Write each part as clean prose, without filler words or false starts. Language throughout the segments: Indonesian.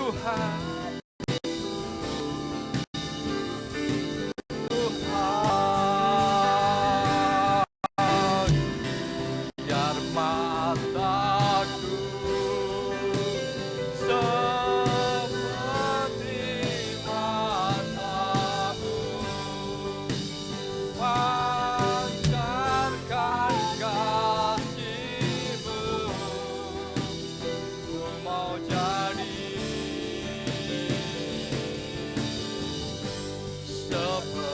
Tuhan. Biar mataku seperti matamu, pancarkan kasih-Mu. Ku mau jadi seperti-Mu.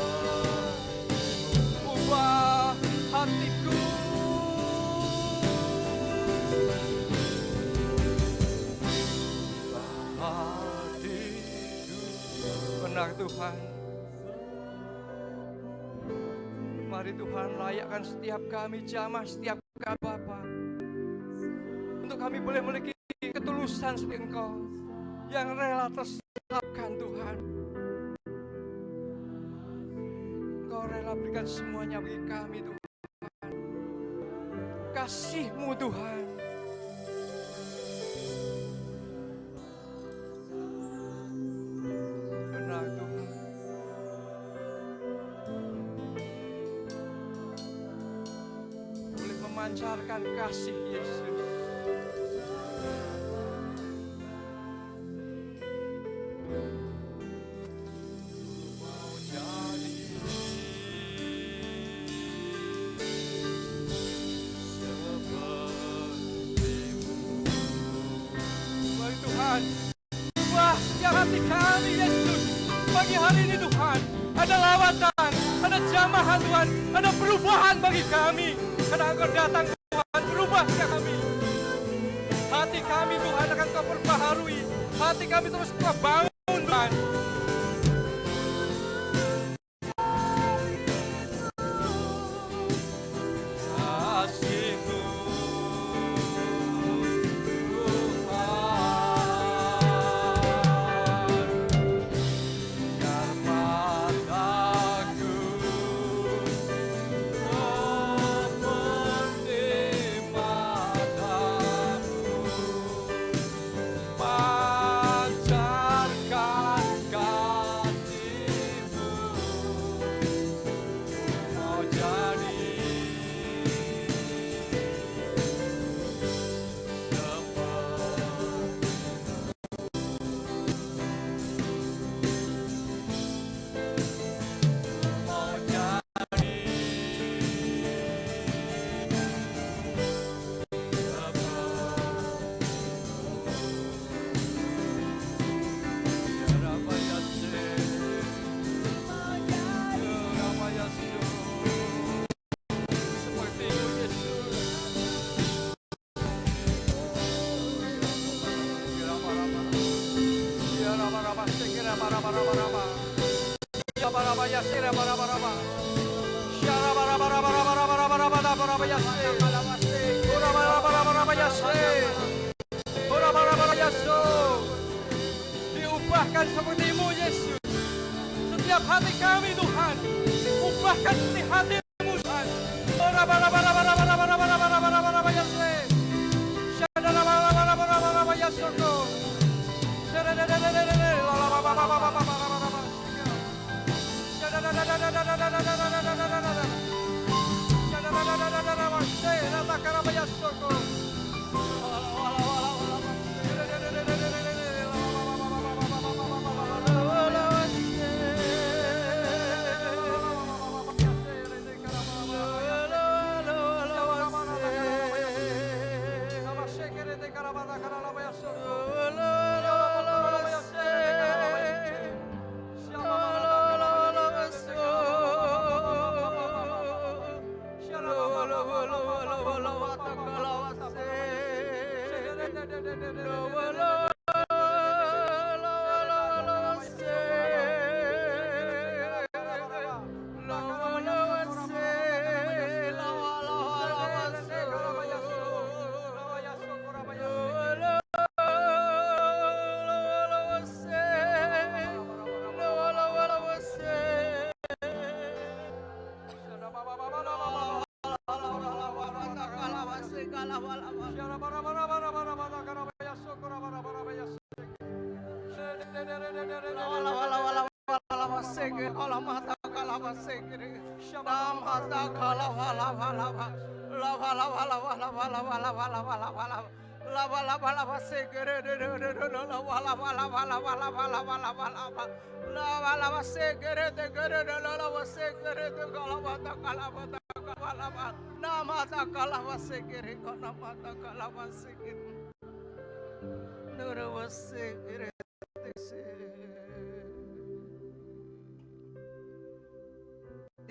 Ubah hatiku, benar Tuhan. Mari Tuhan layakkan setiap kami jamaah, setiap kami Bapa, untuk kami boleh memiliki ketulusan seperti Engkau yang rela tersalibkan Tuhan. Engkau rela berikan semuanya bagi kami Tuhan. Kasih-Mu Tuhan. Benar Tuhan. Boleh memancarkan kasih Yesus. Mau jadi seperti-Mu. Mari Tuhan, ubah setiap hati kami Yesus. Pagi hari ini Tuhan, ada lawatan, ada jamaah Tuhan, ada perubahan bagi kami. Karena Engkau datang Tuhan, berubah kami. Hati kami Tuhan akan Kau perbaharui. Hati kami terus Kau bangun Tuhan. Kasih-Mu diubahkan seperti-Mu Yesus. Setiap hati kami Tuhan, ubahkan seperti hati-Mu Tuhan.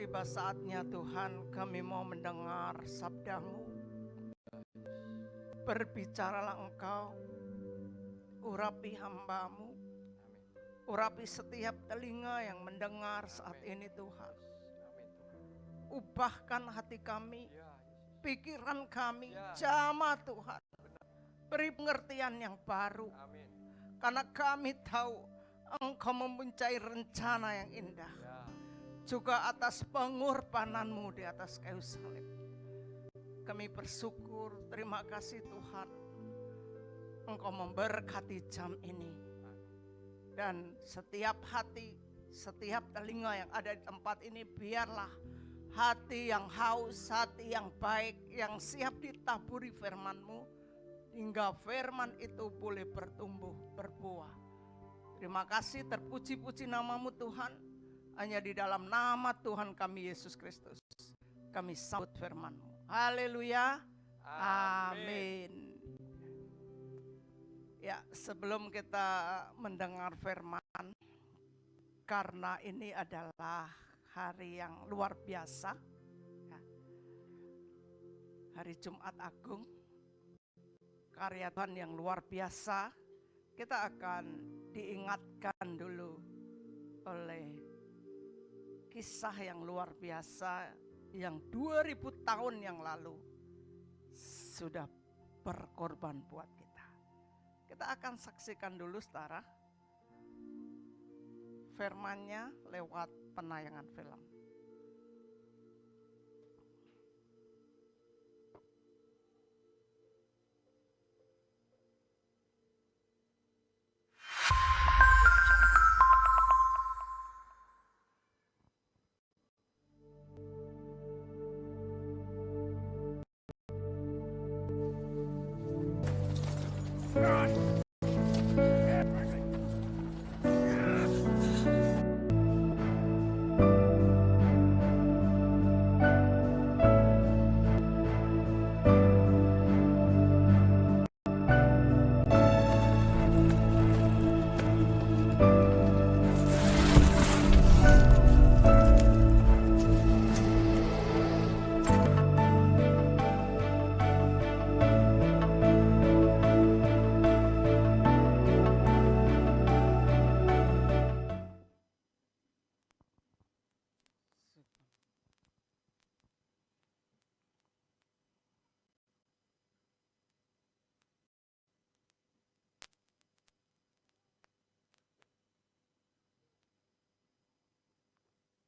Tiba saatnya Tuhan, kami mau mendengar sabda-Mu. Berbicaralah Engkau, urapi hamba-Mu, urapi setiap telinga yang mendengar saat ini Tuhan. Ubahkan hati kami, pikiran kami, jamah Tuhan. Beri pengertian yang baru, karena kami tahu Engkau mempunyai rencana yang indah. Juga atas pengorbanan-Mu di atas kayu salib. Kami bersyukur, terima kasih Tuhan. Engkau memberkati jam ini. Dan setiap hati, setiap telinga yang ada di tempat ini, biarlah hati yang haus, hati yang baik, yang siap ditaburi firman-Mu, hingga firman itu boleh bertumbuh, berbuah. Terima kasih, terpuji-puji nama-Mu Tuhan. Hanya di dalam nama Tuhan kami Yesus Kristus kami sambut firman-Mu. Haleluya. Amin. Ya, sebelum kita mendengar firman, karena ini adalah hari yang luar biasa, hari Jumat Agung, karya Tuhan yang luar biasa, kita akan diingatkan dulu oleh kisah yang luar biasa yang 2000 tahun yang lalu sudah berkorban buat kita. Kita akan saksikan dulu saudara firman-Nya lewat penayangan film.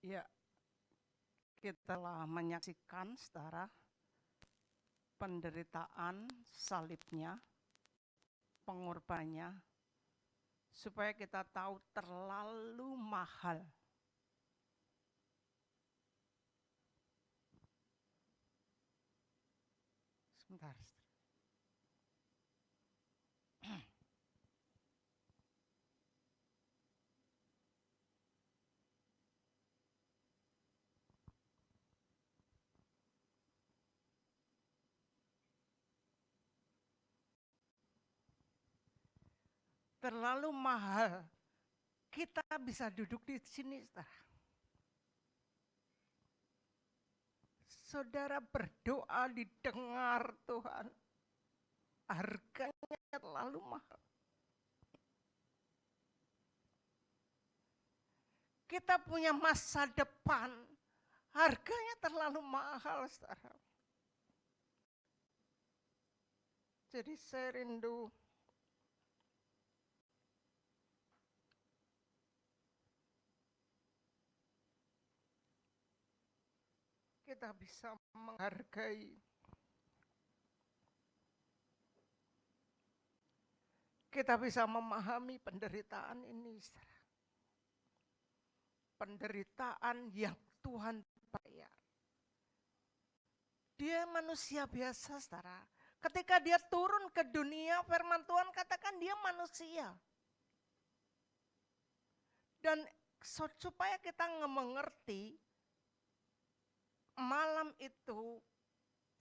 Ya, kita telah menyaksikan saudara penderitaan salibnya, pengorbanannya, supaya kita tahu terlalu mahal. Sebentar. Terlalu mahal. Kita bisa duduk di sini, saudara. Saudara berdoa didengar Tuhan. Harganya terlalu mahal. Kita punya masa depan. Harganya terlalu mahal, saudara. Jadi saya rindu kita bisa menghargai, kita bisa memahami penderitaan ini, saudara. Penderitaan yang Tuhan bayar. Dia manusia biasa, saudara. Ketika dia turun ke dunia, firman Tuhan katakan dia manusia. Dan supaya kita mengerti, malam itu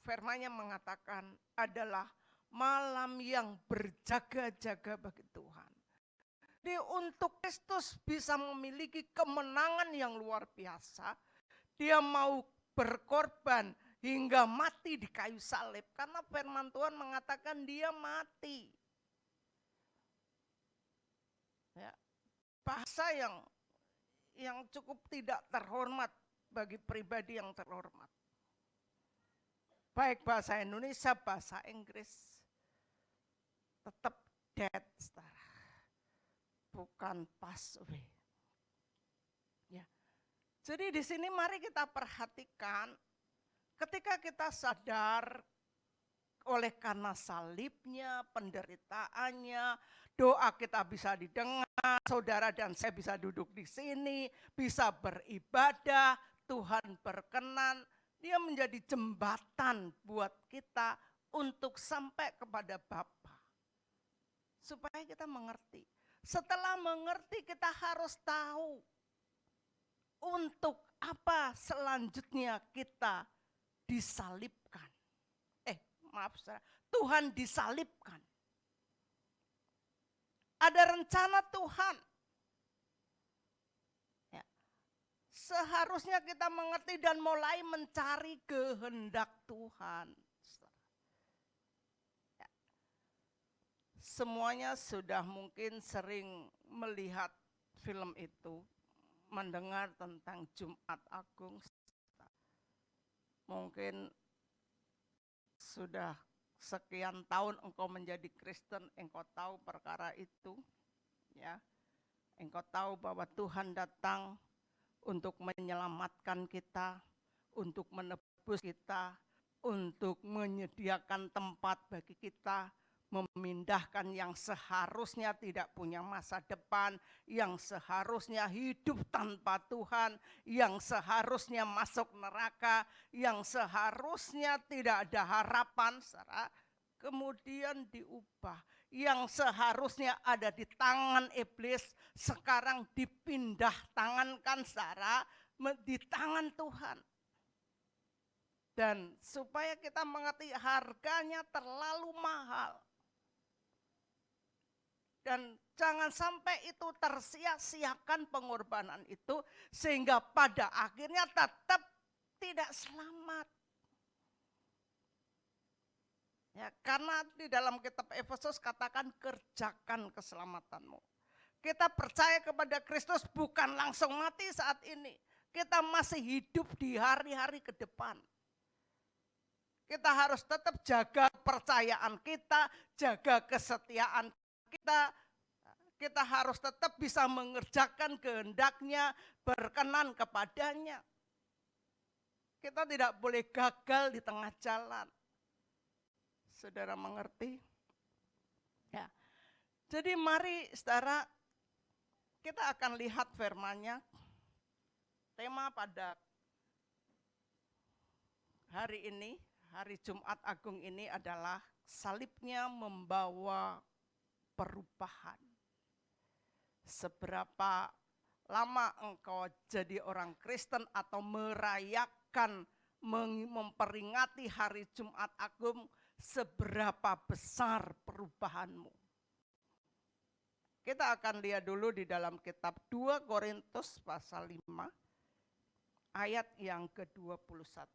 firman-Nya mengatakan adalah malam yang berjaga-jaga bagi Tuhan. Jadi untuk Kristus bisa memiliki kemenangan yang luar biasa, dia mau berkorban hingga mati di kayu salib. Karena firman Tuhan mengatakan dia mati. Ya, bahasa yang cukup tidak terhormat bagi pribadi yang terhormat. Baik bahasa Indonesia, bahasa Inggris, tetap dead, saudara. Bukan pass away. Ya. Jadi di sini mari kita perhatikan, ketika kita sadar oleh karena salibnya, penderitaannya, doa kita bisa didengar, saudara dan saya bisa duduk di sini, bisa beribadah, Tuhan berkenan, dia menjadi jembatan buat kita untuk sampai kepada Bapa. Supaya kita mengerti. Setelah mengerti kita harus tahu untuk apa selanjutnya kita disalibkan. Maaf saudara, Tuhan disalibkan. Ada rencana Tuhan. Ya. Seharusnya kita mengerti dan mulai mencari kehendak Tuhan. Ya. Semuanya sudah mungkin sering melihat film itu, mendengar tentang Jumat Agung. Mungkin sudah sekian tahun engkau menjadi Kristen, engkau tahu perkara itu, ya. Engkau tahu bahwa Tuhan datang untuk menyelamatkan kita, untuk menebus kita, untuk menyediakan tempat bagi kita, memindahkan yang seharusnya tidak punya masa depan, yang seharusnya hidup tanpa Tuhan, yang seharusnya masuk neraka, yang seharusnya tidak ada harapan, saudara, kemudian diubah. Yang seharusnya ada di tangan iblis, sekarang dipindah tangankan, saudara, di tangan Tuhan. Dan supaya kita mengerti harganya terlalu mahal. Dan jangan sampai itu tersia-siakan pengorbanan itu, sehingga pada akhirnya tetap tidak selamat. Ya, karena di dalam kitab Efesus katakan kerjakan keselamatanmu. Kita percaya kepada Kristus bukan langsung mati saat ini. Kita masih hidup di hari-hari ke depan. Kita harus tetap jaga kepercayaan kita, jaga kesetiaan kita harus tetap bisa mengerjakan kehendak-Nya, berkenan kepadanya. Kita tidak boleh gagal di tengah jalan. Saudara mengerti? Ya. Jadi mari saudara, kita akan lihat firman-Nya. Tema pada hari ini, hari Jumat Agung ini adalah salibnya membawa perubahan. Seberapa lama engkau jadi orang Kristen atau merayakan, memperingati hari Jumat Agung, seberapa besar perubahanmu. Kita akan lihat dulu di dalam kitab 2 Korintus pasal 5 ayat yang ke-21.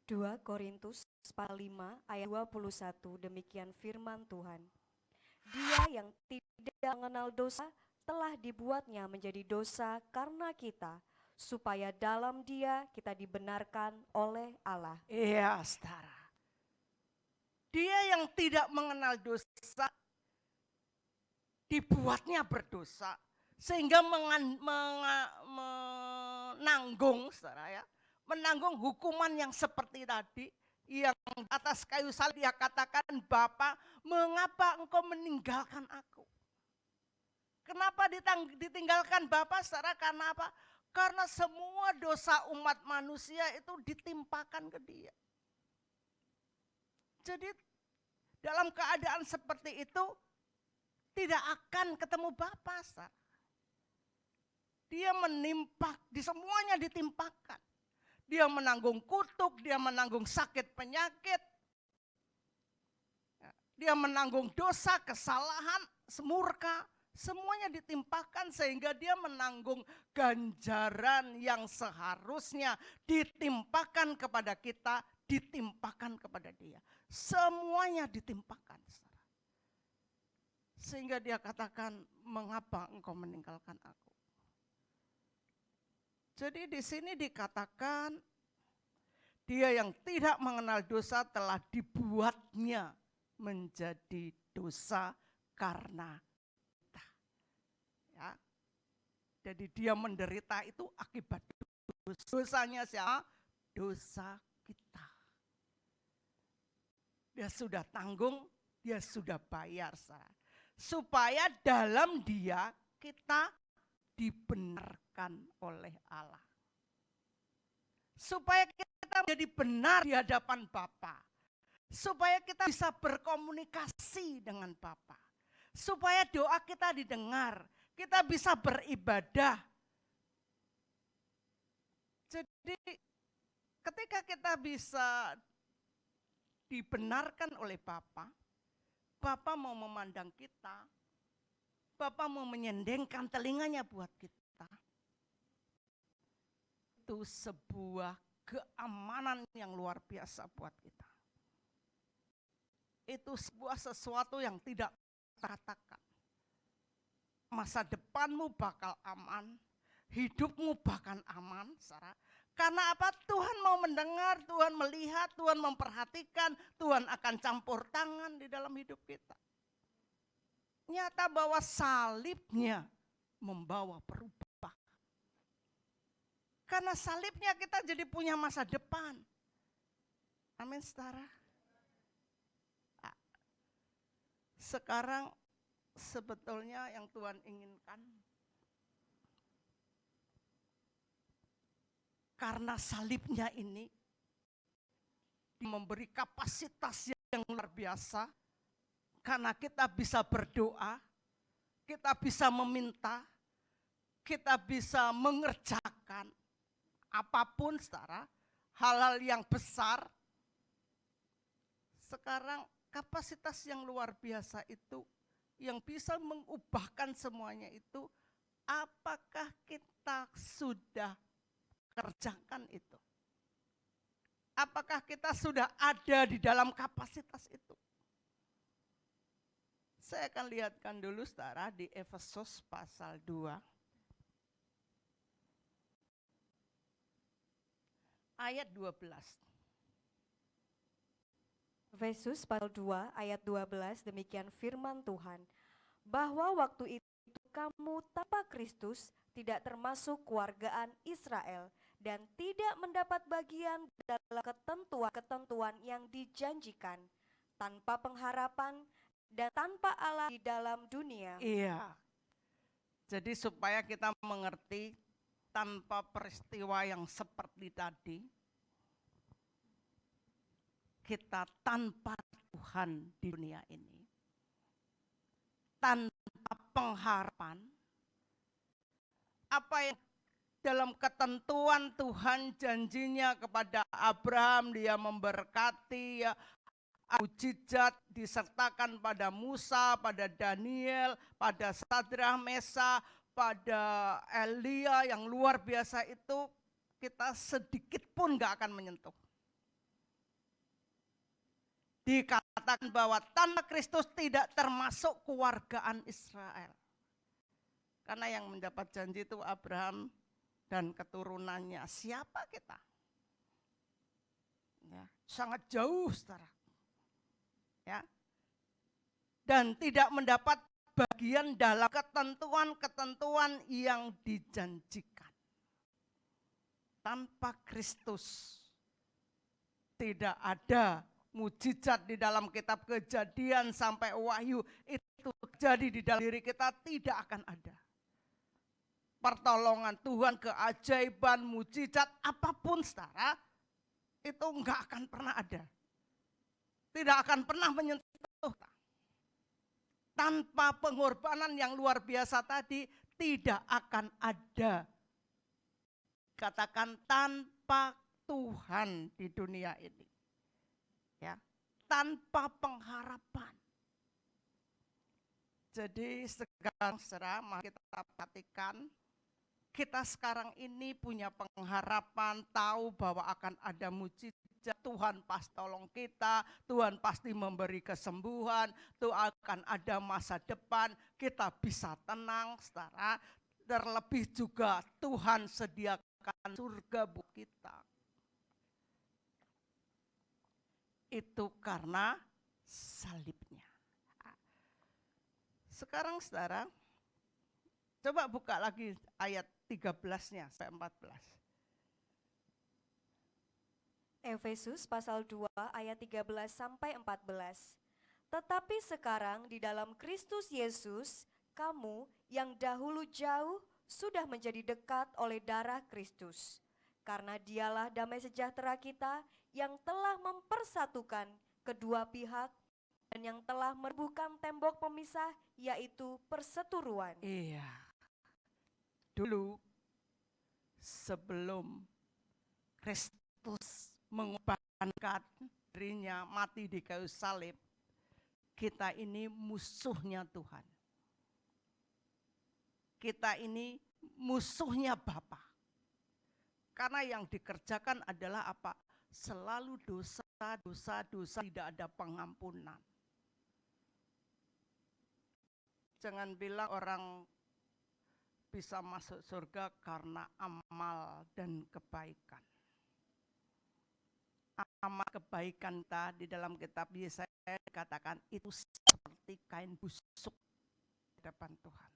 2 Korintus pasal 5 ayat 21, demikian firman Tuhan. Dia yang tidak mengenal dosa telah dibuatnya menjadi dosa karena kita, supaya dalam Dia kita dibenarkan oleh Allah. Iya, saudara. Dia yang tidak mengenal dosa dibuatnya berdosa sehingga menanggung, saudara ya, menanggung hukuman yang seperti tadi, yang atas kayu salib dia katakan, Bapa, mengapa engkau meninggalkan aku? Kenapa ditinggalkan Bapa? Saudara, karena apa? Karena semua dosa umat manusia itu ditimpakan ke dia. Jadi dalam keadaan seperti itu tidak akan ketemu Bapa, saudara. Dia menimpa, di semuanya ditimpakan. Dia menanggung kutuk, dia menanggung sakit penyakit. Dia menanggung dosa, kesalahan, murka. Semuanya ditimpakan sehingga dia menanggung ganjaran yang seharusnya ditimpakan kepada kita, ditimpakan kepada dia. Semuanya ditimpakan. Sehingga dia katakan, mengapa engkau meninggalkan aku? Jadi di sini dikatakan dia yang tidak mengenal dosa telah dibuatnya menjadi dosa karena kita. Ya. Jadi dia menderita itu akibat dosanya siapa? Dosa kita. Dia sudah tanggung, dia sudah bayar. Supaya dalam dia kita dibenarkan oleh Allah. Supaya kita menjadi benar di hadapan Bapa. Supaya kita bisa berkomunikasi dengan Bapa. Supaya doa kita didengar. Kita bisa beribadah. Jadi ketika kita bisa dibenarkan oleh Bapa, Bapa mau memandang kita, Bapa mau menyendengkan telinganya buat kita. Itu sebuah keamanan yang luar biasa buat kita. Itu sebuah sesuatu yang tidak katakan. Masa depanmu bakal aman, hidupmu bakal aman, saudara. Karena apa? Tuhan mau mendengar, Tuhan melihat, Tuhan memperhatikan, Tuhan akan campur tangan di dalam hidup kita. Nyata bahwa salibnya membawa perubahan. Karena salibnya kita jadi punya masa depan. Amin, saudara. Sekarang sebetulnya yang Tuhan inginkan, karena salibnya ini memberi kapasitas yang luar biasa. Karena kita bisa berdoa, kita bisa meminta, kita bisa mengerjakan apapun, saudara, hal-hal yang besar. Sekarang kapasitas yang luar biasa itu, yang bisa mengubahkan semuanya itu, apakah kita sudah kerjakan itu? Apakah kita sudah ada di dalam kapasitas itu? Saya akan lihatkan dulu, saudara, di Efesus pasal 2. Ayat 12. Efesus pasal 2 ayat 12, demikian firman Tuhan. Bahwa waktu itu kamu tanpa Kristus tidak termasuk keluargaan Israel dan tidak mendapat bagian dalam ketentuan-ketentuan yang dijanjikan, tanpa pengharapan dan tanpa Allah di dalam dunia. Iya. Jadi supaya kita mengerti, tanpa peristiwa yang seperti tadi, kita tanpa Tuhan di dunia ini, tanpa pengharapan, apa yang dalam ketentuan Tuhan janjinya kepada Abraham, dia memberkati, ya, mujizat disertakan pada Musa, pada Daniel, pada Sadrah, Mesa, pada Elia yang luar biasa itu, kita sedikit pun gak akan menyentuh. Dikatakan bahwa tanpa Kristus tidak termasuk keluargaan Israel. Karena yang mendapat janji itu Abraham dan keturunannya. Siapa kita? Ya, sangat jauh, saudara. Ya. Dan tidak mendapat bagian dalam ketentuan-ketentuan yang dijanjikan. Tanpa Kristus Tidak ada mujizat di dalam kitab Kejadian sampai Wahyu itu terjadi di dalam diri kita, tidak akan ada. Pertolongan Tuhan, keajaiban, mujizat, apapun saudara, itu enggak akan pernah ada. Tidak akan pernah menyentuh. Tanpa pengorbanan yang luar biasa tadi, tidak akan ada. Katakan tanpa Tuhan di dunia ini. Ya, tanpa pengharapan. Jadi sekarang saudara, mari kita perhatikan, kita sekarang ini punya pengharapan, tahu bahwa akan ada mujizat, Tuhan pasti tolong kita, Tuhan pasti memberi kesembuhan, Tuhan akan ada masa depan, kita bisa tenang, saudara. Terlebih juga Tuhan sediakan surga buat kita. Itu karena salibnya. Sekarang saudara, coba buka lagi ayat 13-nya sampai 14. Efesus pasal 2 ayat 13 sampai 14. Tetapi sekarang di dalam Kristus Yesus, kamu yang dahulu jauh sudah menjadi dekat oleh darah Kristus. Karena dialah damai sejahtera kita yang telah mempersatukan kedua pihak dan yang telah merubuhkan tembok pemisah, yaitu perseteruan. Iya. Dulu sebelum Kristus mengorbankan dirinya mati di kayu salib, kita ini musuhnya Tuhan. Kita ini musuhnya Bapa. Karena yang dikerjakan adalah apa? Selalu dosa, tidak ada pengampunan. Jangan bilang orang bisa masuk surga karena amal dan kebaikan. Amal kebaikan di dalam kitab Yesaya dikatakan itu seperti kain busuk di hadapan Tuhan.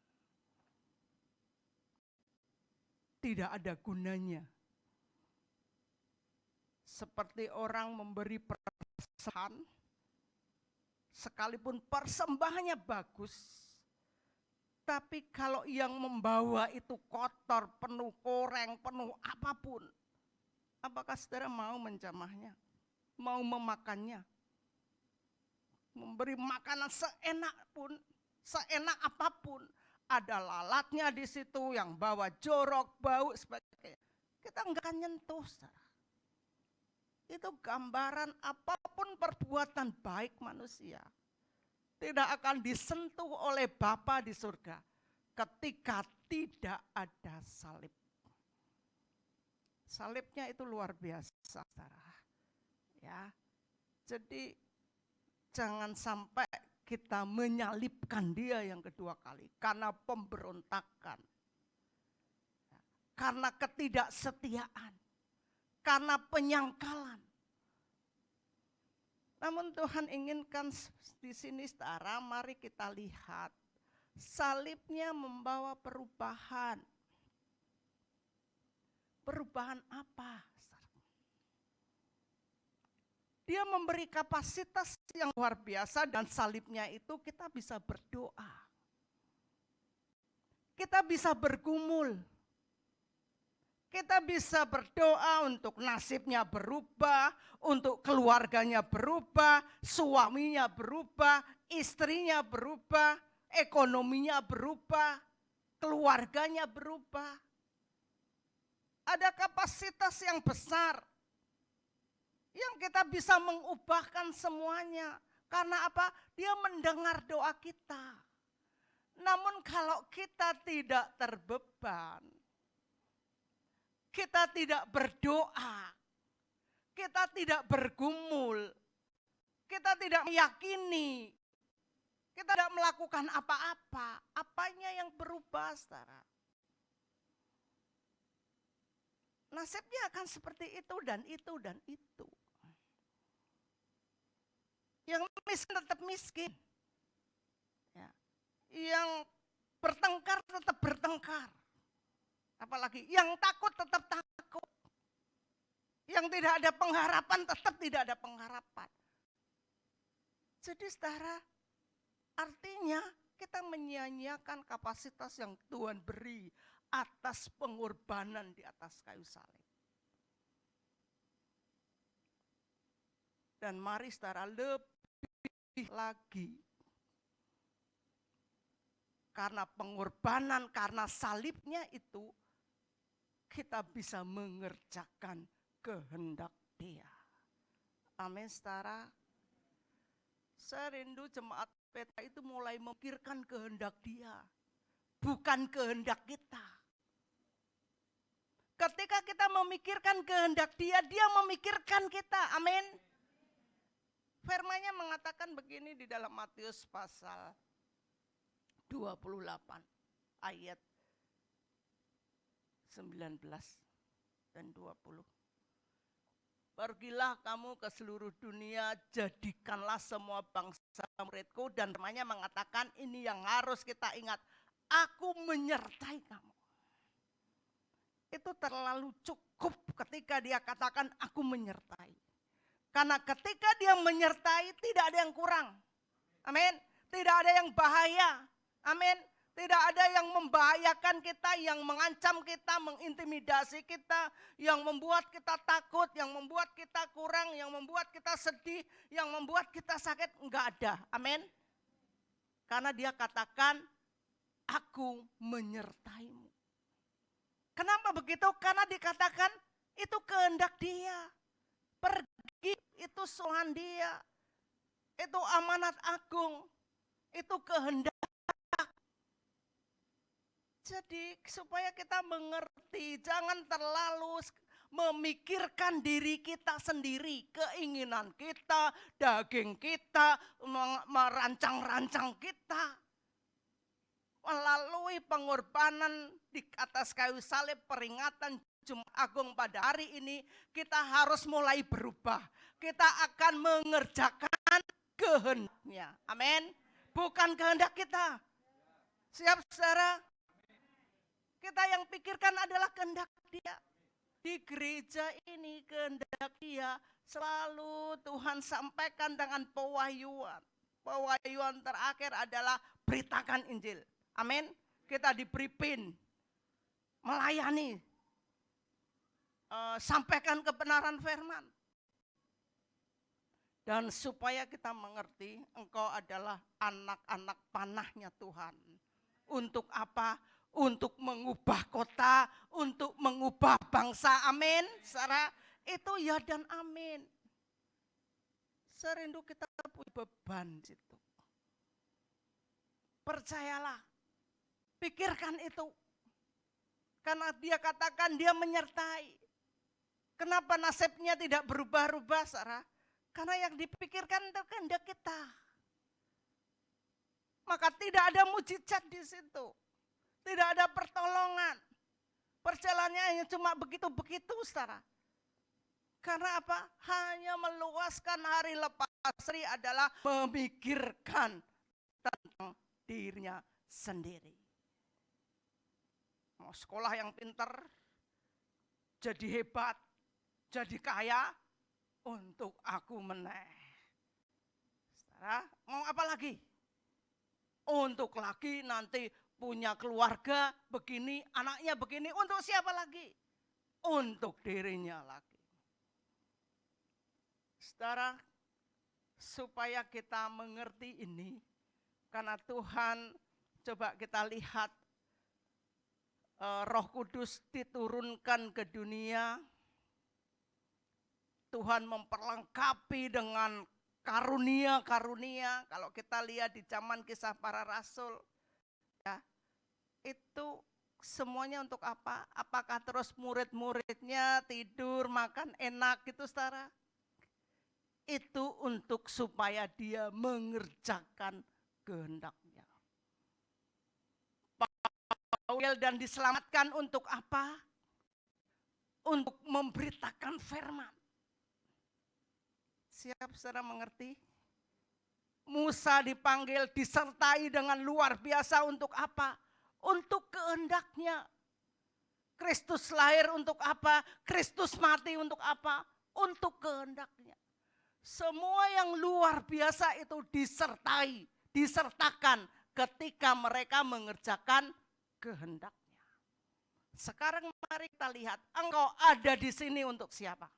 Tidak ada gunanya. Seperti orang memberi persembahan, sekalipun persembahannya bagus, tapi kalau yang membawa itu kotor, penuh koreng, penuh apapun, apakah saudara mau menjamahnya? Mau memakannya? Memberi makanan seenak pun, seenak apapun, ada lalatnya di situ yang bawa jorok, bau, sebagainya. Kita enggak akan nyentuh, saudara. Itu gambaran apapun perbuatan baik manusia tidak akan disentuh oleh Bapa di surga ketika tidak ada salib. Salibnya itu luar biasa, saudara. Ya. Jadi jangan sampai kita menyalibkan dia yang kedua kali karena pemberontakan, karena ketidaksetiaan, karena penyangkalan. Namun Tuhan inginkan di sini saudara, mari kita lihat salibnya membawa perubahan. Perubahan apa? Dia memberi kapasitas yang luar biasa dan salibnya itu kita bisa berdoa. Kita bisa bergumul. Kita bisa berdoa untuk nasibnya berubah, untuk keluarganya berubah, suaminya berubah, istrinya berubah, ekonominya berubah, keluarganya berubah. Ada kapasitas yang besar yang kita bisa mengubahkan semuanya. Karena apa? Dia mendengar doa kita. Namun kalau kita tidak terbeban, kita tidak berdoa, kita tidak bergumul, kita tidak meyakini, kita tidak melakukan apa-apa, apanya yang berubah, saudara? Nasibnya akan seperti itu dan itu dan itu. Yang miskin tetap miskin. Ya. Yang bertengkar tetap bertengkar. Apalagi yang takut tetap takut. Yang Yang tidak ada pengharapan tetap tidak ada pengharapan. Jadi saudara, artinya kita menyia-nyiakan kapasitas yang Tuhan beri atas pengorbanan di atas kayu salib. Dan mari saudara lebih lagi. Karena pengorbanan, karena salibnya itu, kita bisa mengerjakan kehendak Dia. Amin saudara. Saya rindu jemaat Petra itu mulai memikirkan kehendak Dia, bukan kehendak kita. Ketika kita memikirkan kehendak Dia, Dia memikirkan kita. Amin. Firman-Nya mengatakan begini di dalam Matius pasal 28 ayat 19 dan 20. Pergilah kamu ke seluruh dunia, jadikanlah semua bangsa muridku, dan namanya mengatakan ini yang harus kita ingat, aku menyertai kamu. Itu terlalu cukup ketika dia katakan aku menyertai. Karena ketika dia menyertai tidak ada yang kurang. Amin. Tidak ada yang bahaya. Amin. Tidak ada yang membahayakan kita, yang mengancam kita, mengintimidasi kita, yang membuat kita takut, yang membuat kita kurang, yang membuat kita sedih, yang membuat kita sakit. Enggak ada. Amin. Karena dia katakan, aku menyertaimu. Kenapa begitu? Karena dikatakan itu kehendak Dia. Pergi itu suruhan Dia. Itu amanat agung. Itu kehendak. Jadi supaya kita mengerti, jangan terlalu memikirkan diri kita sendiri, keinginan kita, daging kita, merancang-rancang kita. Melalui pengorbanan di atas kayu salib, peringatan Jumat Agung pada hari ini, kita harus mulai berubah. Kita akan mengerjakan kehendaknya. Amin. Bukan kehendak kita. Siap saudara? Kita yang pikirkan adalah kehendak Dia. Di gereja ini kehendak Dia selalu Tuhan sampaikan dengan pewahyuan. Pewahyuan terakhir adalah beritakan Injil. Amin. Kita diberi pin, melayani, sampaikan kebenaran firman. Dan supaya kita mengerti, engkau adalah anak-anak panahnya Tuhan. Untuk apa? Untuk mengubah kota, untuk mengubah bangsa. Amin. Saudara, itu ya dan amin. Serindu kita punya beban situ. Percayalah, pikirkan itu. Karena dia katakan dia menyertai. Kenapa nasibnya tidak berubah-ubah, saudara? Karena yang dipikirkan itu kehendak kita. Maka tidak ada mujizat di situ. Tidak ada pertolongan. Perjalanannya hanya cuma begitu-begitu, saudara. Karena apa? Hanya meluaskan hari lepas hari adalah memikirkan tentang dirinya sendiri. Mau sekolah yang pintar, jadi hebat, jadi kaya, untuk aku meneh. Saudara, mau apa lagi? Untuk lagi nanti punya keluarga begini, anaknya begini, untuk siapa lagi? Untuk dirinya lagi. Saudara, supaya kita mengerti ini, karena Tuhan, coba kita lihat, Roh Kudus diturunkan ke dunia, Tuhan memperlengkapi dengan karunia-karunia. Kalau kita lihat di zaman Kisah Para Rasul, ya, itu semuanya untuk apa? Apakah terus murid-muridnya tidur, makan enak gitu, saudara? Itu untuk supaya dia mengerjakan kehendaknya. Paul dan diselamatkan untuk apa? Untuk memberitakan firman. Siap saudara mengerti? Musa dipanggil, disertai dengan luar biasa untuk apa? Untuk kehendaknya. Kristus lahir untuk apa? Kristus mati untuk apa? Untuk kehendaknya. Semua yang luar biasa itu disertakan ketika mereka mengerjakan kehendaknya. Sekarang mari kita lihat, engkau ada di sini untuk siapa?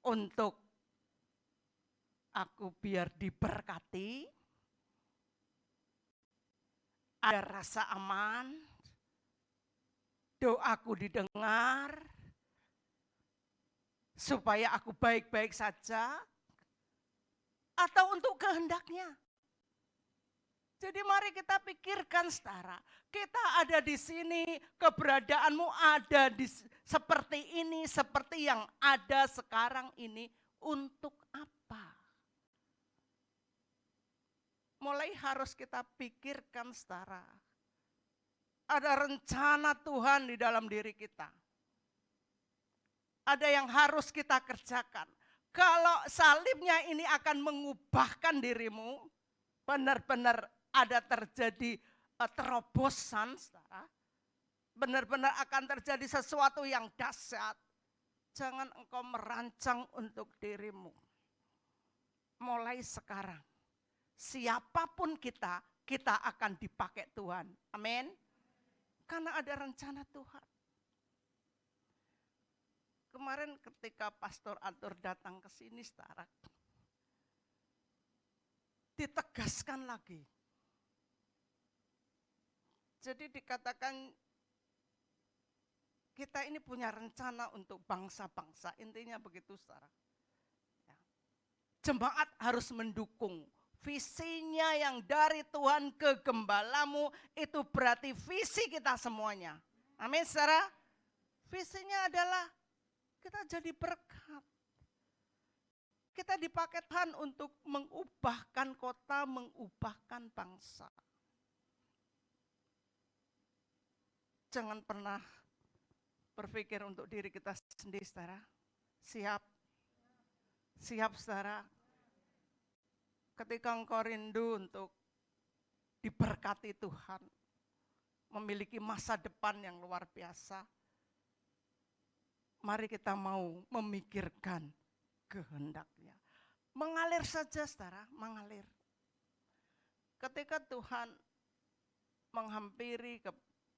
Untuk aku biar diberkati, ada rasa aman, doaku didengar, supaya aku baik-baik saja, atau untuk kehendaknya. Jadi mari kita pikirkan saudara, kita ada di sini, keberadaanmu ada di seperti ini, seperti yang ada sekarang ini, untuk apa? Mulai harus kita pikirkan saudara. Ada rencana Tuhan di dalam diri kita. Ada yang harus kita kerjakan. Kalau salibnya ini akan mengubahkan dirimu, benar-benar ada terjadi terobosan, saudara. Benar-benar akan terjadi sesuatu yang dahsyat. Jangan engkau merancang untuk dirimu. Mulai sekarang, siapapun kita akan dipakai Tuhan. Amin. Karena ada rencana Tuhan. Kemarin ketika Pastor Arthur datang ke sini, saudara, ditegaskan lagi. Jadi dikatakan kita ini punya rencana untuk bangsa-bangsa, intinya begitu saudara. Ya. Jemaat harus mendukung visinya yang dari Tuhan ke gembalamu, itu berarti visi kita semuanya. Amin saudara. Visinya adalah kita jadi berkat. Kita dipakai Tuhan untuk mengubahkan kota, mengubahkan bangsa. Jangan pernah berpikir untuk diri kita sendiri, saudara. Siap? Siap, saudara? Ketika engkau rindu untuk diberkati Tuhan, memiliki masa depan yang luar biasa, mari kita mau memikirkan kehendaknya. Mengalir saja, saudara, mengalir. Ketika Tuhan menghampiri ke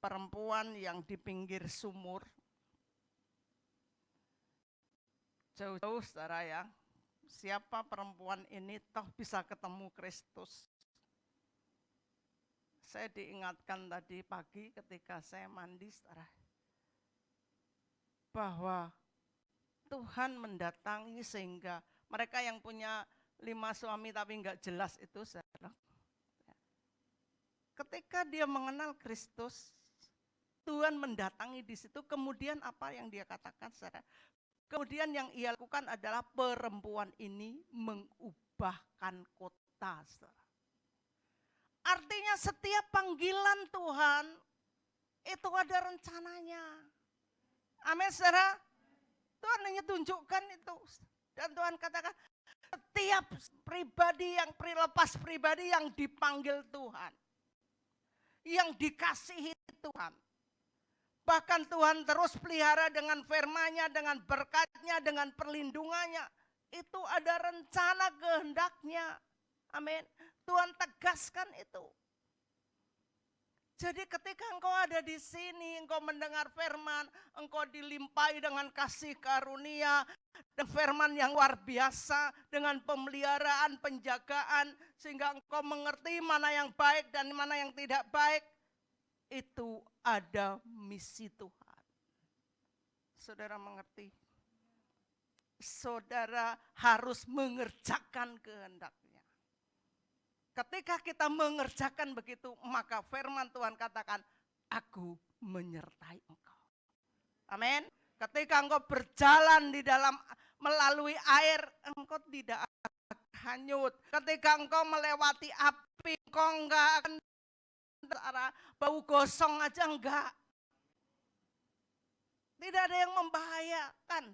perempuan yang di pinggir sumur, jauh-jauh saudara ya, siapa perempuan ini toh bisa ketemu Kristus. Saya diingatkan tadi pagi ketika saya mandi saudara, bahwa Tuhan mendatangi sehingga mereka yang punya 5 suami tapi enggak jelas itu saudara. Ketika dia mengenal Kristus, Tuhan mendatangi di situ, kemudian apa yang dia katakan saudara? Kemudian yang ia lakukan adalah perempuan ini mengubahkan kota, saudara. Artinya setiap panggilan Tuhan itu ada rencananya. Amin, saudara. Tuhan hanya tunjukkan itu. Dan Tuhan katakan setiap pribadi yang lepas pribadi yang dipanggil Tuhan, yang dikasihi Tuhan. Bahkan Tuhan terus pelihara dengan firman-Nya, dengan berkat-Nya, dengan perlindungannya. Itu ada rencana kehendak-Nya. Amin. Tuhan tegaskan itu. Jadi ketika engkau ada di sini, engkau mendengar firman, engkau dilimpahi dengan kasih karunia, dan firman yang luar biasa, dengan pemeliharaan, penjagaan, sehingga engkau mengerti mana yang baik dan mana yang tidak baik. Itu ada misi Tuhan. Saudara mengerti? Saudara harus mengerjakan kehendaknya. Ketika kita mengerjakan begitu, maka firman Tuhan katakan, aku menyertai engkau. Amin. Ketika engkau berjalan di dalam melalui air, engkau tidak akan hanyut. Ketika engkau melewati api, engkau enggak akan bau gosong aja enggak. Tidak ada yang membahayakan.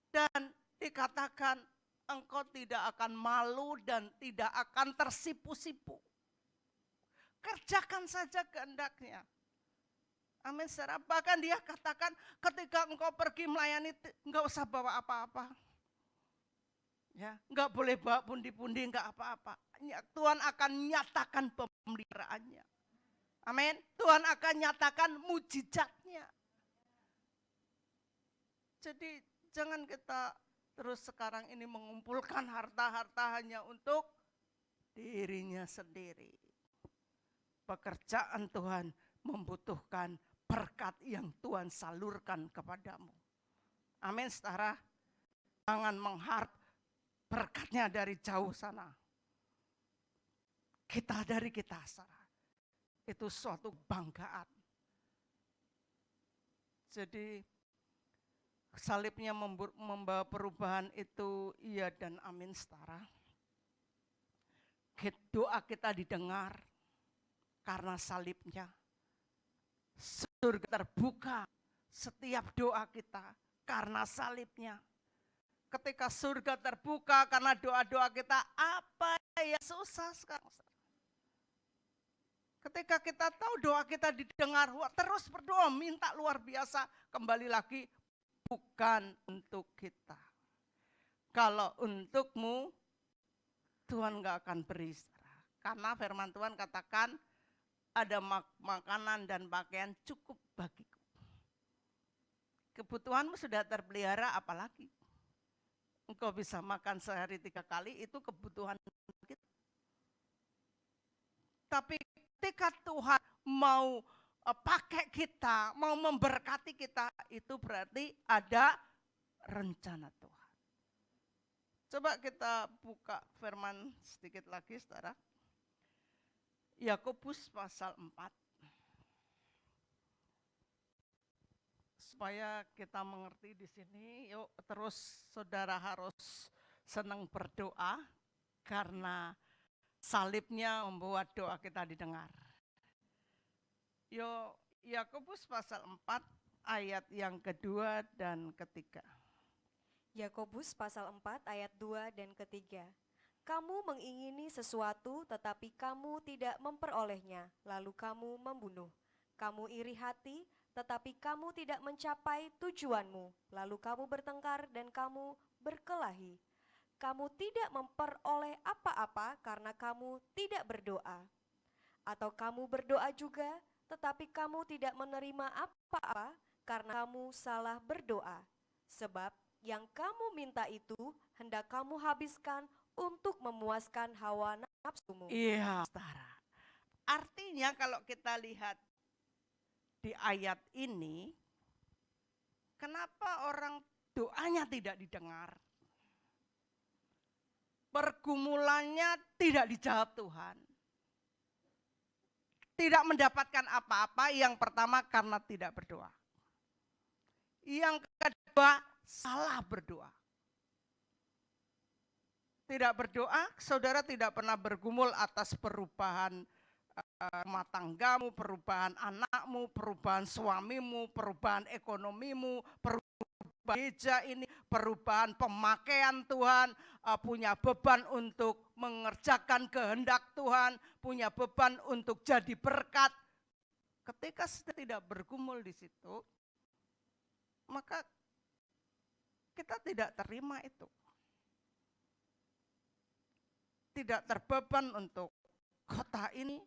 Dan dikatakan engkau tidak akan malu dan tidak akan tersipu-sipu. Kerjakan saja kehendaknya. Amin saudara. Bahkan dia katakan ketika engkau pergi melayani enggak usah bawa apa-apa. Ya, enggak boleh bawa pundi-pundi, enggak apa-apa. Tuhan akan nyatakan pemeliharaannya. Amin. Tuhan akan nyatakan mujizatnya. Jadi jangan kita terus sekarang ini mengumpulkan harta-harta hanya untuk dirinya sendiri. Pekerjaan Tuhan membutuhkan berkat yang Tuhan salurkan kepadamu. Amin, saudara. Jangan mengharap berkatnya dari jauh sana. Kita dari kita, saudara. Itu suatu banggaan. Jadi salibnya membawa perubahan itu iya dan amin, saudara. Doa kita didengar karena salibnya. Surga terbuka setiap doa kita karena salibnya. Ketika surga terbuka karena doa-doa kita, apa yang susah sekarang? Ketika kita tahu doa kita didengar, terus berdoa, minta luar biasa. Kembali lagi, bukan untuk kita. Kalau untukmu, Tuhan gak akan beri. Karena firman Tuhan katakan, ada makanan dan pakaian cukup bagiku. Kebutuhanmu sudah terpelihara, apalagi engkau bisa makan sehari 3 kali, itu kebutuhan kita. Tapi ketika Tuhan mau pakai kita, mau memberkati kita, itu berarti ada rencana Tuhan. Coba kita buka firman sedikit lagi, saudara. Yakobus pasal 4. Supaya kita mengerti di sini, yuk terus saudara harus senang berdoa karena salibnya membuat doa kita didengar. Yuk Yakobus pasal 4 ayat yang kedua dan ketiga. Yakobus pasal 4 ayat 2 dan ketiga. Kamu mengingini sesuatu tetapi kamu tidak memperolehnya, lalu kamu membunuh. Kamu iri hati tetapi kamu tidak mencapai tujuanmu, lalu kamu bertengkar dan kamu berkelahi. Kamu tidak memperoleh apa-apa karena kamu tidak berdoa. Atau kamu berdoa juga tetapi kamu tidak menerima apa-apa karena kamu salah berdoa. Sebab yang kamu minta itu hendak kamu habiskan untuk memuaskan hawa nafsumu. Iya, saudara. Artinya kalau kita lihat di ayat ini, kenapa orang doanya tidak didengar? Pergumulannya tidak dijawab Tuhan. Tidak mendapatkan apa-apa, yang pertama karena tidak berdoa. Yang kedua, salah berdoa. Tidak berdoa, saudara tidak pernah bergumul atas perubahan rumah tanggamu, perubahan anakmu, perubahan suamimu, perubahan ekonomimu, perubahan gereja ini, perubahan pemakaian Tuhan, punya beban untuk mengerjakan kehendak Tuhan, punya beban untuk jadi berkat. Ketika tidak bergumul di situ, maka kita tidak terima itu. Tidak terbeban untuk kota ini,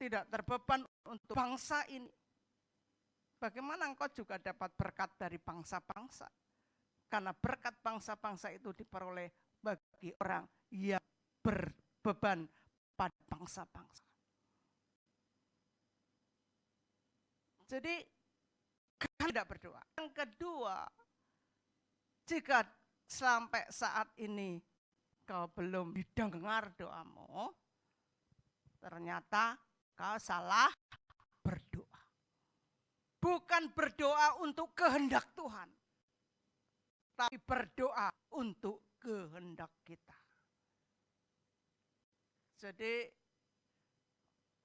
tidak terbeban untuk bangsa ini. Bagaimana engkau juga dapat berkat dari bangsa-bangsa? Karena berkat bangsa-bangsa itu diperoleh bagi orang yang berbeban pada bangsa-bangsa. Jadi kalian tidak berdoa. Yang kedua, jika sampai saat ini kau belum didengar doamu, ternyata kau salah berdoa. Bukan berdoa untuk kehendak Tuhan, tapi berdoa untuk kehendak kita. Jadi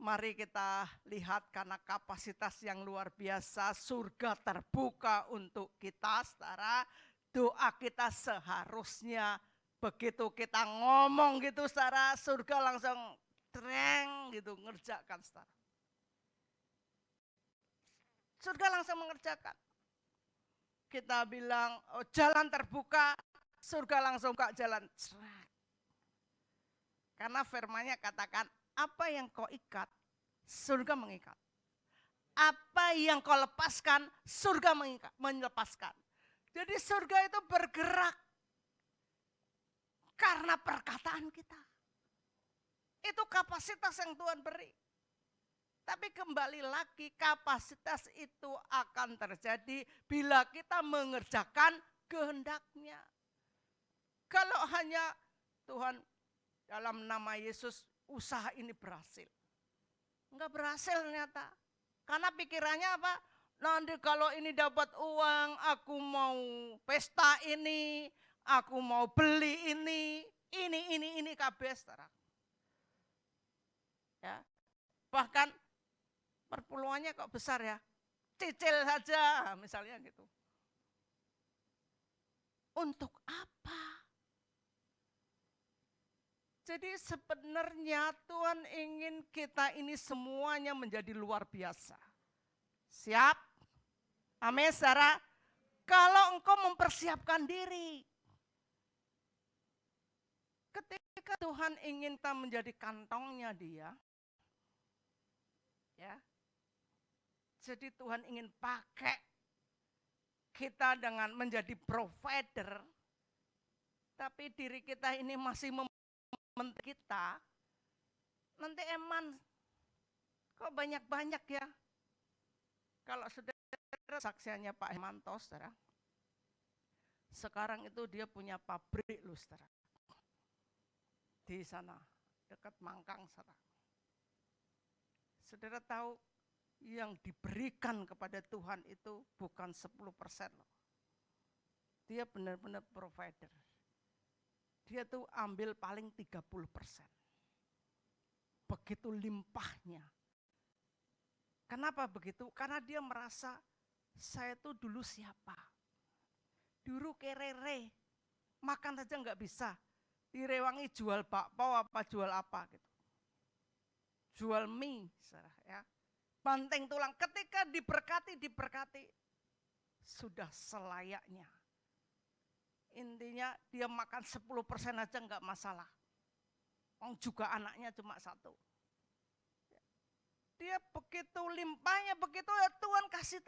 mari kita lihat karena kapasitas yang luar biasa, surga terbuka untuk kita, saudara. Doa kita seharusnya begitu kita ngomong gitu, saudara, surga langsung treng gitu ngerjakan, saudara. surga langsung mengerjakan. Kita bilang, oh, jalan terbuka, surga langsung buka jalan. Karena firman-Nya katakan, apa yang kau ikat, surga mengikat. Apa yang kau lepaskan, surga melepaskan. Jadi surga itu bergerak karena perkataan kita. Itu kapasitas yang Tuhan beri. Tapi kembali lagi kapasitas itu akan terjadi bila kita mengerjakan kehendak-Nya. Kalau hanya Tuhan dalam nama Yesus usaha ini berhasil. Enggak berhasil ternyata. Karena pikirannya apa? Nanti kalau ini dapat uang, aku mau pesta ini, aku mau beli ini kabeh, saudara. Ya. Bahkan perpuluhannya kok besar ya, cicil saja misalnya gitu. Untuk apa? Jadi sebenarnya Tuhan ingin kita ini semuanya menjadi luar biasa. Siap? Amin, saudara. Kalau engkau mempersiapkan diri. Ketika Tuhan ingin kita menjadi kantongnya Dia, ya. Jadi Tuhan ingin pakai kita dengan menjadi provider, tapi diri kita ini masih mementing kita, nanti eman, kok banyak-banyak ya. Kalau saudara saksiannya Pak Hemanto, saudara, sekarang itu dia punya pabrik loh, saudara, di sana, dekat Mangkang, saudara. Saudara tahu, yang diberikan kepada Tuhan itu bukan 10% loh. Dia benar-benar provider. Dia tuh ambil paling 30%. Begitu limpahnya. Kenapa begitu? Karena dia merasa saya tuh dulu siapa? Dulu kerere, makan saja nggak bisa. Direwangi jual bakpao apa jual apa gitu. Jual mie, ya. Banting tulang, ketika diberkati, sudah selayaknya. Intinya dia makan 10% aja enggak masalah. Juga anaknya cuma 1. Dia begitu limpahnya, begitu ya Tuhan kasih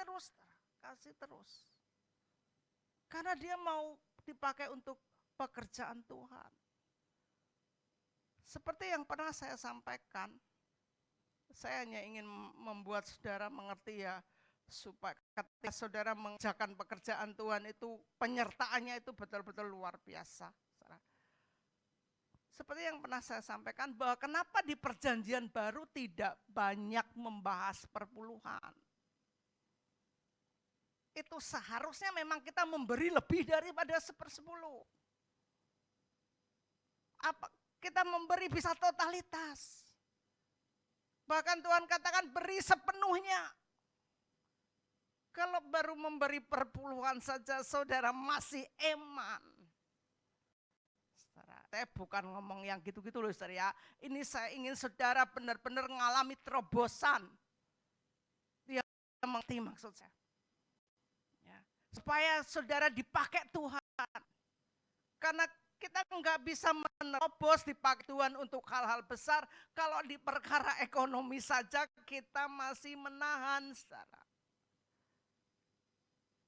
terus. Karena dia mau dipakai untuk pekerjaan Tuhan. Seperti yang pernah saya sampaikan, saya hanya ingin membuat saudara mengerti ya, supaya ketika saudara mengerjakan pekerjaan Tuhan itu penyertaannya itu betul-betul luar biasa. Seperti yang pernah saya sampaikan bahwa kenapa di perjanjian baru tidak banyak membahas perpuluhan. Itu seharusnya memang kita memberi lebih daripada 1/10. Apa kita memberi bisa totalitas. Bahkan Tuhan katakan beri sepenuhnya. Kalau baru memberi perpuluhan saja saudara masih eman. Saya bukan ngomong yang gitu-gitu loh saudara ya. Ini saya ingin saudara benar-benar mengalami terobosan. Dia mengerti maksud saya. Ya. Supaya saudara dipakai Tuhan. Karena kita nggak bisa menerobos dipakai Tuhan untuk hal-hal besar. Kalau di perkara ekonomi saja kita masih menahan, saudara.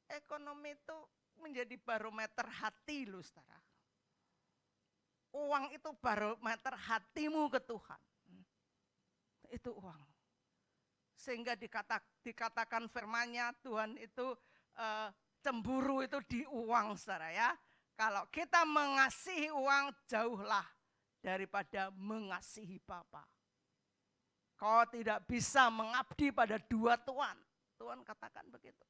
Ekonomi itu menjadi barometer hati loh, saudara. Uang itu barometer hatimu ke Tuhan. Itu uang. Sehingga dikatakan firman-Nya Tuhan itu cemburu itu di uang, saudara ya. Kalau kita mengasihi uang, jauhlah daripada mengasihi Bapa. Kau tidak bisa mengabdi pada 2 tuan. Tuhan katakan begitu.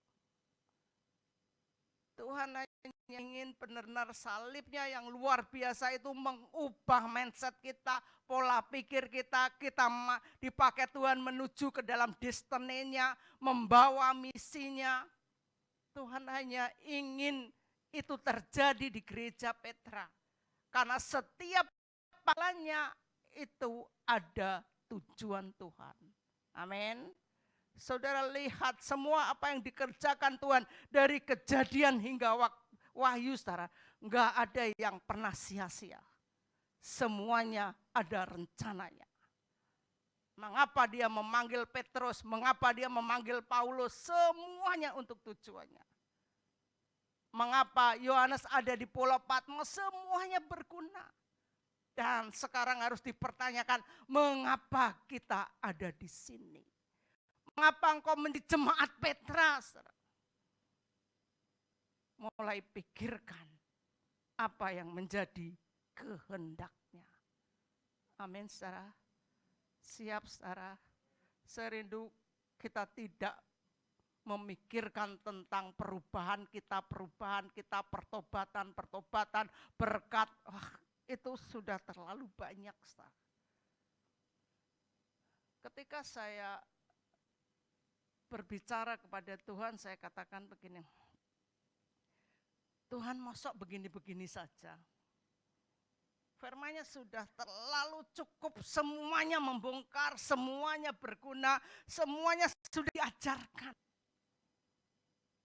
Tuhan hanya ingin benar-benar salibnya yang luar biasa itu mengubah mindset kita, pola pikir kita dipakai Tuhan menuju ke dalam destiny-nya, membawa misinya. Tuhan hanya ingin itu terjadi di gereja Petra. Karena setiap palanya itu ada tujuan Tuhan. Amin. Saudara lihat semua apa yang dikerjakan Tuhan dari Kejadian hingga Wahyu, saudara. Enggak ada yang pernah sia-sia. Semuanya ada rencananya. Mengapa dia memanggil Petrus, mengapa dia memanggil Paulus, semuanya untuk tujuannya. Mengapa Yohanes ada di Pulau Patmos, semuanya berguna. Dan sekarang harus dipertanyakan, mengapa kita ada di sini? Mengapa engkau menjadi jemaat Petra? Mulai pikirkan apa yang menjadi kehendaknya. Amin, saudara. Siap, saudara. Saya rindu kita tidak memikirkan tentang perubahan kita, pertobatan, berkat. Wah, itu sudah terlalu banyak, saudara. Ketika saya berbicara kepada Tuhan, saya katakan begini, Tuhan, masa begini-begini saja? Firman-Nya sudah terlalu cukup, semuanya membongkar, semuanya berguna, semuanya sudah diajarkan.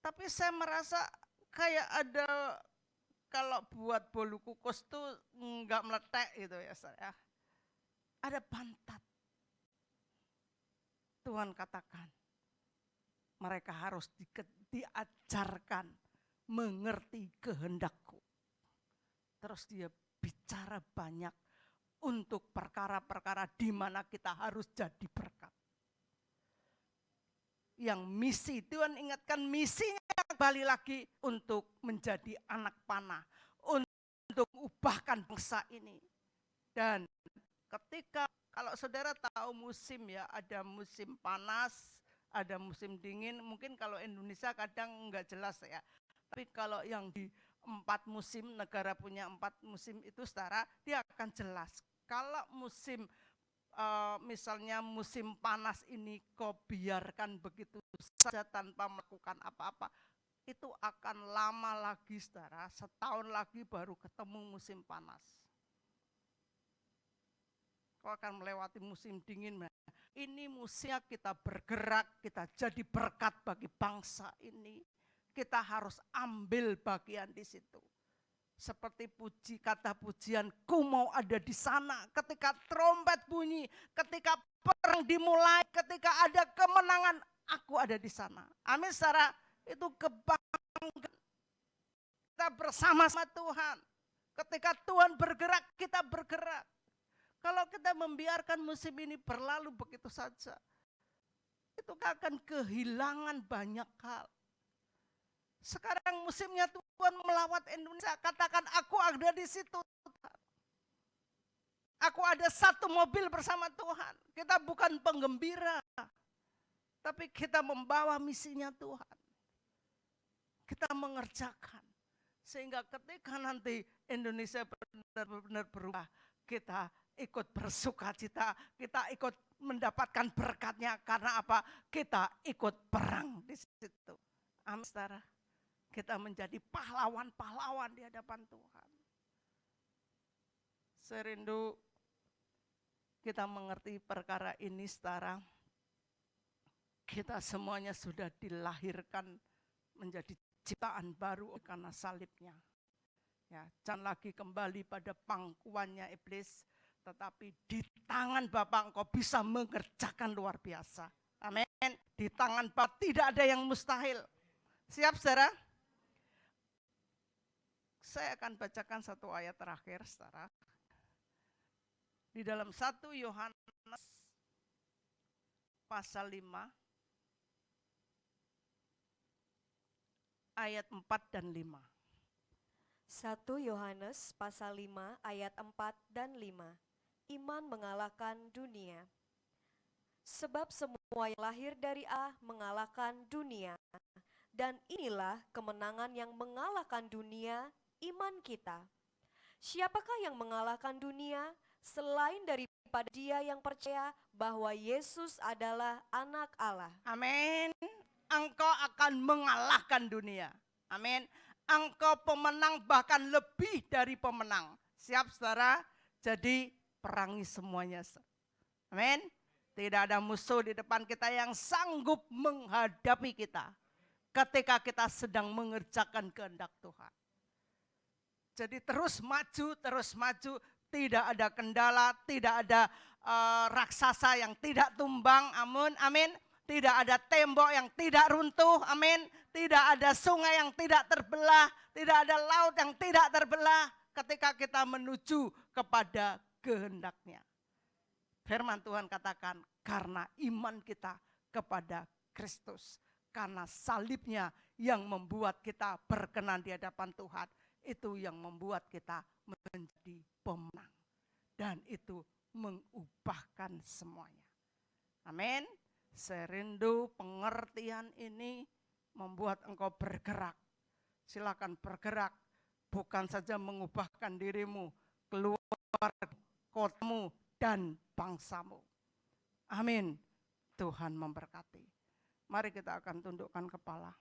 Tapi saya merasa kayak ada, kalau buat bolu kukus tuh enggak meletek gitu ya saya. Ada pantat. Tuhan katakan, mereka harus diajarkan mengerti kehendakku. Terus dia bicara banyak untuk perkara-perkara di mana kita harus jadi berkat. Yang misi, Tuhan ingatkan misinya kembali lagi untuk menjadi anak panah, untuk mengubahkan bangsa ini. Dan ketika, kalau saudara tahu musim ya, ada musim panas, ada musim dingin, mungkin kalau Indonesia kadang enggak jelas ya. Tapi kalau yang di 4 musim, negara punya 4 musim itu saudara, dia akan jelas. Kalau musim misalnya musim panas ini kau biarkan begitu saja tanpa melakukan apa-apa, itu akan lama lagi saudara, setahun lagi baru ketemu musim panas. Kau akan melewati musim dingin. Ini musimnya kita bergerak, kita jadi berkat bagi bangsa ini. Kita harus ambil bagian di situ. Seperti kata pujian, ku mau ada di sana ketika trompet bunyi, ketika perang dimulai, ketika ada kemenangan, aku ada di sana. Amin, saudara. Itu kebanggaan kita bersama-sama Tuhan. Ketika Tuhan bergerak, kita bergerak. Kalau kita membiarkan musim ini berlalu begitu saja, itu akan kehilangan banyak hal. Sekarang musimnya Tuhan melawat Indonesia, katakan aku ada di situ. Aku ada 1 mobil bersama Tuhan. Kita bukan penggembira, tapi kita membawa misinya Tuhan. Kita mengerjakan. Sehingga ketika nanti Indonesia benar-benar berubah, kita ikut bersukacita, kita ikut mendapatkan berkatnya. Karena apa? Kita ikut perang di situ. Amin, saudara. Kita menjadi pahlawan-pahlawan di hadapan Tuhan. Saya rindu kita mengerti perkara ini, saudara. Kita semuanya sudah dilahirkan menjadi ciptaan baru karena salibnya. Ya, jangan lagi kembali pada pangkuannya iblis, tetapi di tangan Bapa engkau bisa mengerjakan luar biasa. Amin. Di tangan Bapa tidak ada yang mustahil. Siap, saudara? Saya akan bacakan 1 ayat terakhir, saudara. Di dalam 1 Yohanes pasal 5 ayat 4 dan 5. 1 Yohanes pasal 5 ayat 4 dan 5. Iman mengalahkan dunia. Sebab semua yang lahir dari Allah mengalahkan dunia. Dan inilah kemenangan yang mengalahkan dunia, iman kita. Siapakah yang mengalahkan dunia selain daripada dia yang percaya bahwa Yesus adalah anak Allah? Amin. Engkau akan mengalahkan dunia. Amin. Engkau pemenang, bahkan lebih dari pemenang. Siap, saudara? Jadi perangi semuanya. Amin. Tidak ada musuh di depan kita yang sanggup menghadapi kita ketika kita sedang mengerjakan kehendak Tuhan. Jadi terus maju, tidak ada kendala, tidak ada raksasa yang tidak tumbang, amin. Tidak ada tembok yang tidak runtuh, amin. Tidak ada sungai yang tidak terbelah, tidak ada laut yang tidak terbelah ketika kita menuju kepada kehendak-Nya. Firman Tuhan katakan, karena iman kita kepada Kristus, karena salibnya yang membuat kita berkenan di hadapan Tuhan, itu yang membuat kita menjadi pemenang. Dan itu mengubahkan semuanya. Amin. Serindu pengertian ini membuat engkau bergerak. Silakan bergerak, bukan saja mengubahkan dirimu, keluar kotamu dan bangsamu. Amin. Tuhan memberkati. Mari kita akan tundukkan kepala.